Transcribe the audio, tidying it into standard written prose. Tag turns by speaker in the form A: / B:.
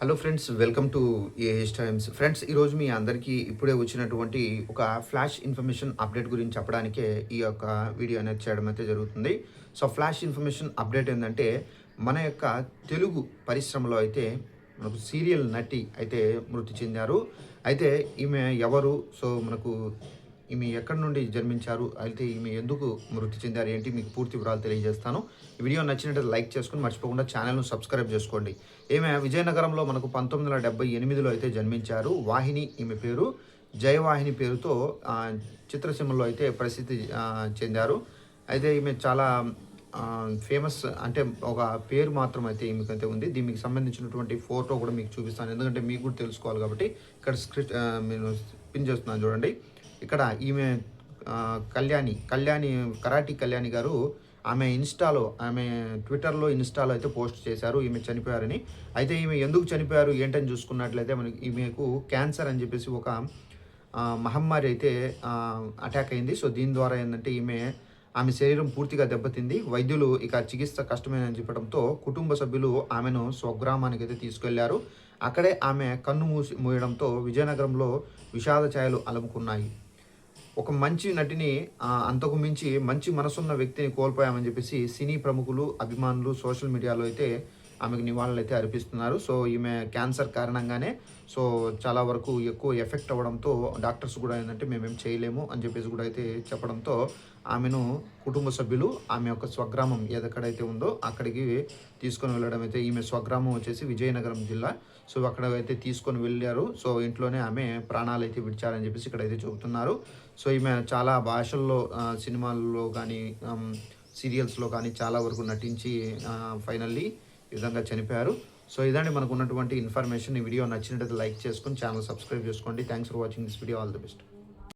A: Hello friends, welcome to AH times. Friends, ఈరోజు మీ అందరికీ ఇప్పుడే వచ్చినటువంటి ఒక ఫ్లాష్ ఇన్ఫర్మేషన్ అప్డేట్ గురించి చెప్పడానికే ఈ యొక్క వీడియో అనేది చేయడం అయితే జరుగుతుంది. సో ఫ్లాష్ ఇన్ఫర్మేషన్ అప్డేట్ ఏంటంటే, మన యొక్క తెలుగు పరిశ్రమలో అయితే మనకు సీరియల్ నటి అయితే మృతి చెందారు. అయితే ఈమె ఎవరు? సో మనకు ఈమె ఎక్కడి నుండి జన్మించారు? అయితే ఈమె ఎందుకు మృతి చెందారు ఏంటి? మీకు పూర్తి వివరాలు తెలియజేస్తాను. ఈ వీడియో నచ్చినట్లయితే లైక్ చేసుకొని మర్చిపోకుండా ఛానల్‌ను సబ్స్క్రైబ్ చేసుకోండి. ఈమె విజయనగరంలో మనకు 1978లో అయితే జన్మించారు. వాహిని ఈమె పేరు. జయవాహిని పేరుతో చిత్రసీమలో అయితే ప్రసిద్ధి చెందారు. అయితే ఈమె చాలా ఫేమస్, అంటే ఒక పేరు మాత్రం అయితే ఈమెకైతే ఉంది. దీనికి సంబంధించినటువంటి ఫోటో కూడా మీకు చూపిస్తాను. ఎందుకంటే మీకు కూడా తెలుసుకోవాలి కాబట్టి. ఇక్కడ నేను పిన్ చేస్తున్నాను చూడండి. ఇక్కడ ఈమె కళ్యాణి కరాటి కళ్యాణి గారు ఆమె ట్విట్టర్‌లో, ఇన్‌స్టాలో అయితే పోస్ట్ చేశారు ఈమె చనిపోయారని. అయితే ఈమె ఎందుకు చనిపోయారు ఏంటని చూసుకున్నట్లయితే మనకి ఈమెకు క్యాన్సర్ అని చెప్పేసి ఒక మహమ్మారి అయితే అటాక్ అయింది. సో దీని ద్వారా ఏందంటే ఆమె శరీరం పూర్తిగా దెబ్బతింది. వైద్యులు ఇక చికిత్స కష్టమేనని చెప్పడంతో కుటుంబ సభ్యులు ఆమెను స్వగ్రామానికైతే తీసుకెళ్లారు. అక్కడే ఆమె కన్ను మూయడంతో విజయనగరంలో విషాద ఛాయలు అలుముకున్నాయి. ఒక మంచి నటిని, అంతకు మించి మంచి మనసున్న వ్యక్తిని కోల్పోయామని చెప్పేసి సినీ ప్రముఖులు, అభిమానులు సోషల్ మీడియాలో అయితే ఆమెకు నివాళులైతే అర్పిస్తున్నారు. సో ఈమె క్యాన్సర్ కారణంగానే చాలా వరకు ఎక్కువ ఎఫెక్ట్ అవ్వడంతో డాక్టర్స్ కూడా ఏంటంటే మేమేం చేయలేము అని చెప్పేసి కూడా అయితే చెప్పడంతో ఆమెను కుటుంబ సభ్యులు ఆమె యొక్క స్వగ్రామం ఎక్కడైతే ఉందో అక్కడికి తీసుకొని వెళ్ళడం అయితే, ఈమె స్వగ్రామం వచ్చేసి విజయనగరం జిల్లా. సో అక్కడైతే తీసుకొని వెళ్ళారు. సో ఇంట్లోనే ఆమె ప్రాణాలు అయితే విడిచారని చెప్పేసి ఇక్కడైతే చెబుతున్నారు. సో ఈమె చాలా భాషల్లో సినిమాల్లో కానీ, సీరియల్స్‌లో కానీ చాలా వరకు నటించి ఫైనల్లీ ఈ విధంగా చనిపోయారు. సో ఇదండి మనకు ఉన్నటువంటి ఇన్ఫర్మేషన్. ఈ వీడియో నచ్చినట్లయితే లైక్ చేసుకొని ఛానల్ సబ్స్క్రైబ్ చేసుకోండి. Thanks for watching this video. All the best.